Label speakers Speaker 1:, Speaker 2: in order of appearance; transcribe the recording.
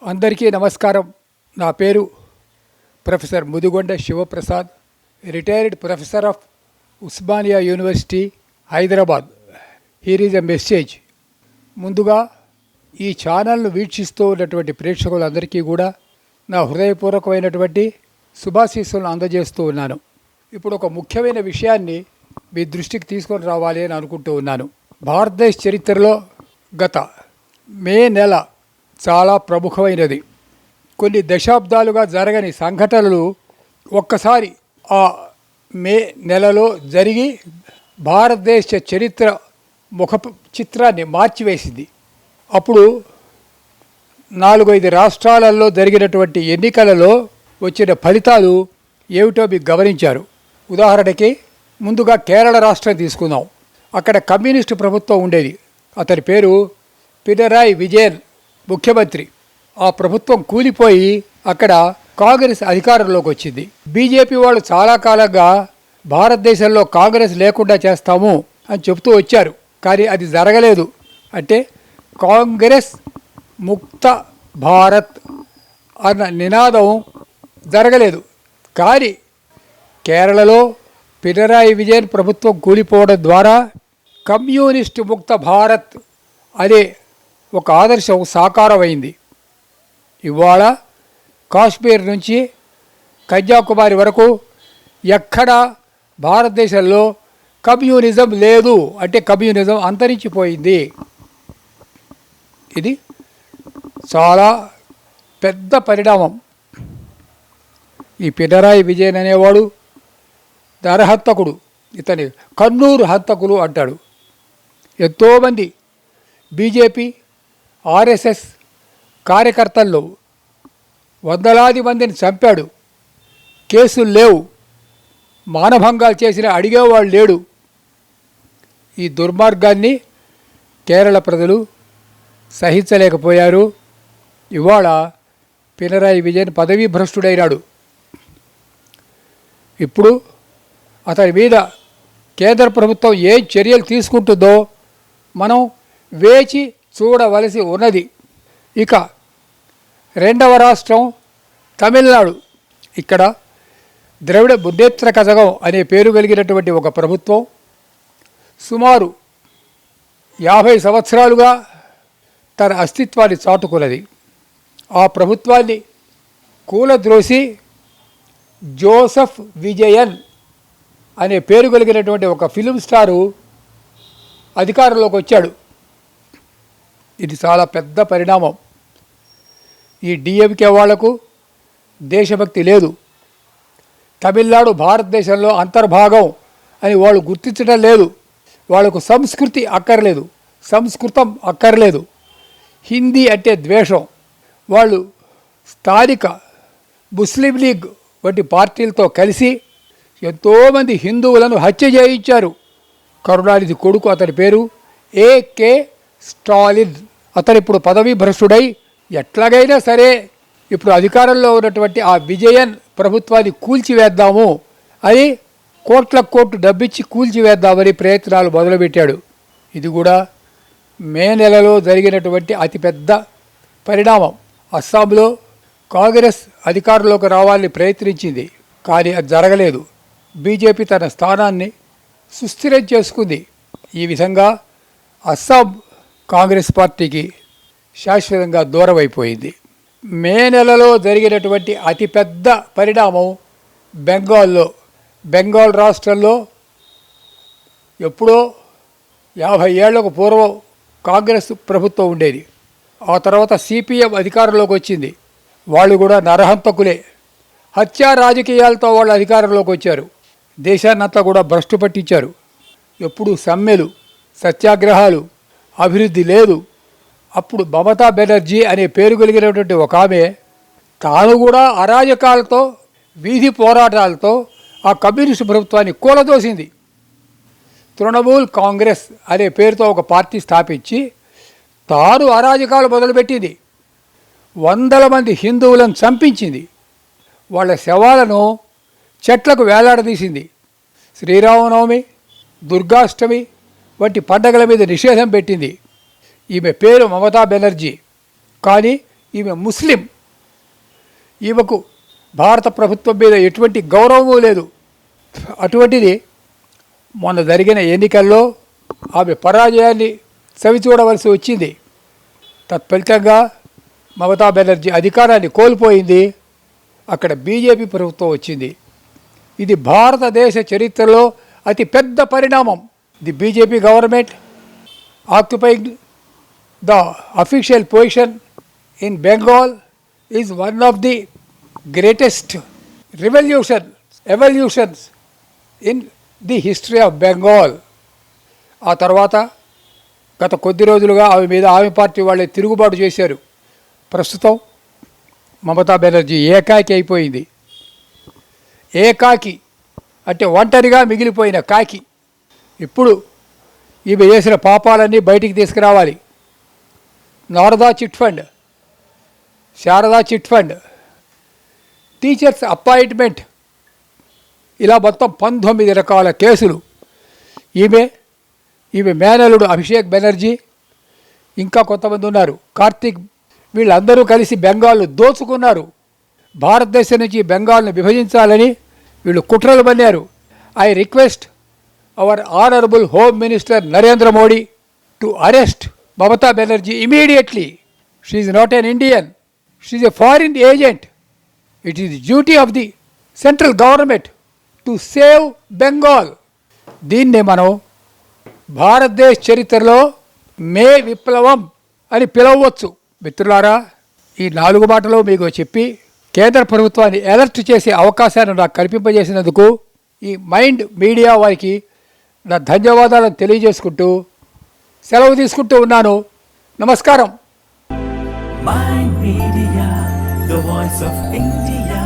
Speaker 1: అందరికీ నమస్కారం. నా పేరు professor Mudigonda Sivaprasad, retired professor of Osmania university, Hyderabad. Here is a message. ముందుగా ఈ ఛానల్ను వీక్షిస్తూ ఉన్నటువంటి ప్రేక్షకులందరికీ కూడా నా హృదయపూర్వకమైనటువంటి శుభాశీస్సులను అందజేస్తూ ఉన్నాను. ఇప్పుడు ఒక ముఖ్యమైన విషయాన్ని మీ దృష్టికి తీసుకొని రావాలి అని అనుకుంటూ ఉన్నాను. భారతదేశ చరిత్రలో గత మే నెల చాలా ప్రముఖమైనది. కొన్ని దశాబ్దాలుగా జరగని సంఘటనలు ఒక్కసారి ఆ మే నెలలో జరిగి భారతదేశ చరిత్ర ముఖ చిత్రాన్ని మార్చివేసింది. అప్పుడు 4-5 రాష్ట్రాలలో జరిగినటువంటి ఎన్నికలలో వచ్చిన ఫలితాలు ఏమిటో మీకు గమనించారు. ఉదాహరణకి ముందుగా కేరళ రాష్ట్రం తీసుకుందాం. అక్కడ కమ్యూనిస్టు ప్రభుత్వం ఉండేది. అతని పేరు పినరాయి విజయన్, ముఖ్యమంత్రి. ఆ ప్రభుత్వం కూలిపోయి అక్కడ కాంగ్రెస్ అధికారంలోకి వచ్చింది. బీజేపీ వాళ్ళు చాలా కాలంగా భారతదేశంలో కాంగ్రెస్ లేకుండా చేస్తాము అని చెబుతూ వచ్చారు, కానీ అది జరగలేదు. అంటే కాంగ్రెస్ ముక్త భారత్ అన్న నినాదం జరగలేదు. కానీ కేరళలో పినరాయి విజయన్ ప్రభుత్వం కూలిపోవడం ద్వారా కమ్యూనిస్టు ముక్త భారత్ అనే ఒక ఆదర్శం సాకారమైంది. ఇవాళ కాశ్మీర్ నుంచి కన్యాకుమారి వరకు ఎక్కడ భారతదేశంలో కమ్యూనిజం లేదు, అంటే కమ్యూనిజం అంతరించిపోయింది. ఇది చాలా పెద్ద పరిణామం. ఈ పినరాయి విజయన్ అనేవాడు నరహంతకుడు. ఇతని కన్నూరు హంతకులు అంటాడు. ఎంతోమంది బీజేపీ, ఆర్ఎస్ఎస్ కార్యకర్తల్లో వందలాది మందిని చంపాడు. కేసులు లేవు, మానభంగాలు చేసిన అడిగేవాళ్ళు లేడు. ఈ దుర్మార్గాన్ని కేరళ ప్రజలు సహించలేకపోయారు. ఇవాళ పినరాయి విజయన్ పదవీ భ్రష్టుడైనాడు. ఇప్పుడు అతని మీద కేంద్ర ప్రభుత్వం ఏం చర్యలు తీసుకుంటుందో మనం వేచి చూడవలసి ఉన్నది. ఇక రెండవ రాష్ట్రం తమిళనాడు. ఇక్కడ ద్రవిడ మున్నేత్ర కజగం అనే పేరు కలిగినటువంటి ఒక ప్రభుత్వం సుమారు 50 సంవత్సరాలుగా తన అస్తిత్వాన్ని చాటుకున్నది. ఆ ప్రభుత్వాన్ని కూలద్రోసి జోసెఫ్ విజయన్ అనే పేరు కలిగినటువంటి ఒక ఫిలిం స్టారు అధికారంలోకి వచ్చాడు. ఇది చాలా పెద్ద పరిణామం. ఈ డిఎంకే వాళ్లకు దేశభక్తి లేదు. తమిళనాడు భారతదేశంలో అంతర్భాగం అని వాళ్ళు గుర్తించడం లేదు. వాళ్లకు సంస్కృతి అక్కర్లేదు, సంస్కృతం అక్కర్లేదు. హిందీ అంటే ద్వేషం. వాళ్ళు స్థానిక ముస్లిం లీగ్ వంటి పార్టీలతో కలిసి ఎంతోమంది హిందువులను హత్య చేయించారు. కరుణానిధి కొడుకు, అతని పేరు ఏకే స్టాలిన్. అతను ఇప్పుడు పదవీ భ్రష్టుడై ఎట్లాగైనా సరే ఇప్పుడు అధికారంలో ఉన్నటువంటి ఆ విజయన్ ప్రభుత్వాన్ని కూల్చివేద్దాము అని కోట్ల డబ్బిచ్చి కూల్చివేద్దామని ప్రయత్నాలు మొదలుపెట్టాడు. ఇది కూడా మే నెలలో జరిగినటువంటి అతిపెద్ద పరిణామం. అస్సాంలో కాంగ్రెస్ అధికారంలోకి రావాలని ప్రయత్నించింది, కానీ అది జరగలేదు. బీజేపీ తన స్థానాన్ని సుస్థిరం చేసుకుంది. ఈ విధంగా అస్సాం కాంగ్రెస్ పార్టీకి శాశ్వతంగా దూరం అయిపోయింది. మే నెలలో జరిగినటువంటి అతిపెద్ద పరిణామం బెంగాల్ రాష్ట్రంలో ఎప్పుడో 50 ఏళ్లకు పూర్వం కాంగ్రెస్ ప్రభుత్వం ఉండేది. ఆ తర్వాత సిపిఎం అధికారంలోకి వచ్చింది. వాళ్ళు కూడా నరహంతకులే. హత్యా రాజకీయాలతో వాళ్ళు అధికారంలోకి వచ్చారు. దేశాన్నంతా కూడా భ్రష్టు పట్టించారు. ఎప్పుడు సమ్మెలు, సత్యాగ్రహాలు, అభివృద్ధి లేదు. అప్పుడు మమతా బెనర్జీ అనే పేరు కలిగినటువంటి ఒక ఆమె తాను కూడా అరాజకాలతో, వీధి పోరాటాలతో ఆ కమ్యూనిస్టు ప్రభుత్వాన్ని కూలదోసింది. తృణమూల్ కాంగ్రెస్ అనే పేరుతో ఒక పార్టీ స్థాపించి తాను అరాజకాలు మొదలుపెట్టింది. వందల మంది హిందువులను చంపించింది. వాళ్ళ శవాలను చెట్లకు వేలాడదీసింది. శ్రీరామనవమి, దుర్గాష్టమి వంటి పండగల మీద నిషేధం పెట్టింది. ఈమె పేరు మమతా బెనర్జీ. కానీ ఈమె ముస్లిం. ఈమెకు భారత ప్రభుత్వం మీద ఎటువంటి గౌరవము లేదు. అటువంటిది మొన్న జరిగిన ఎన్నికల్లో ఆమె పరాజయాన్ని చవిచూడవలసి వచ్చింది. తత్ఫలితంగా మమతా బెనర్జీ అధికారాన్ని కోల్పోయింది. అక్కడ బీజేపీ ప్రభుత్వం వచ్చింది. ఇది భారతదేశ చరిత్రలో అతి పెద్ద పరిణామం. The BJP government occupying the official position in Bengal is one of the greatest evolutions in the history of Bengal. ఆ తర్వాత గత కొద్ది రోజులుగా ఆమె మీద ఆమె పార్టీ వాళ్ళే తిరుగుబాటు చేశారు. ప్రస్తుతం మమతా బెనర్జీ ఏకాకి అయిపోయింది. ఏకాకి అంటే ఒంటరిగా మిగిలిపోయిన కాకి. ఇప్పుడు ఈమె చేసిన పాపాలన్నీ బయటికి తీసుకురావాలి. Narada chit fund, Saradha chit fund, teachers appointment, ఇలా మొత్తం 19 రకాల కేసులు. ఈమె మేనలుడు అభిషేక్ బెనర్జీ, ఇంకా కొంతమంది ఉన్నారు, కార్తీక్, వీళ్ళందరూ కలిసి బెంగాల్ను దోచుకున్నారు. భారతదేశం నుంచి బెంగాల్ను విభజించాలని వీళ్ళు కుట్రలు పన్నారు. I request our honourable home minister Narendra Modi to arrest Mamata Banerjee immediately. She is not an Indian, she is a foreign agent. It is the duty of the central government to save Bengal. దీన్నే మనం భారతదేశ చరిత్రలో మే విప్లవం అని పిలవచ్చు. మిత్రులారా, ఈ 4 మాటలు మీకు చెప్పి కేంద్ర ప్రభుత్వాన్ని అలర్ట్ చేసే అవకాశాన్ని నాకు కల్పింపజేసినందుకు ఈ మైండ్ మీడియా వారికి నా ధన్యవాదాలను తెలియజేసుకుంటూ సెలవు తీసుకుంటూ ఉన్నాను. నమస్కారం.
Speaker 2: Mind Media, the voice of India.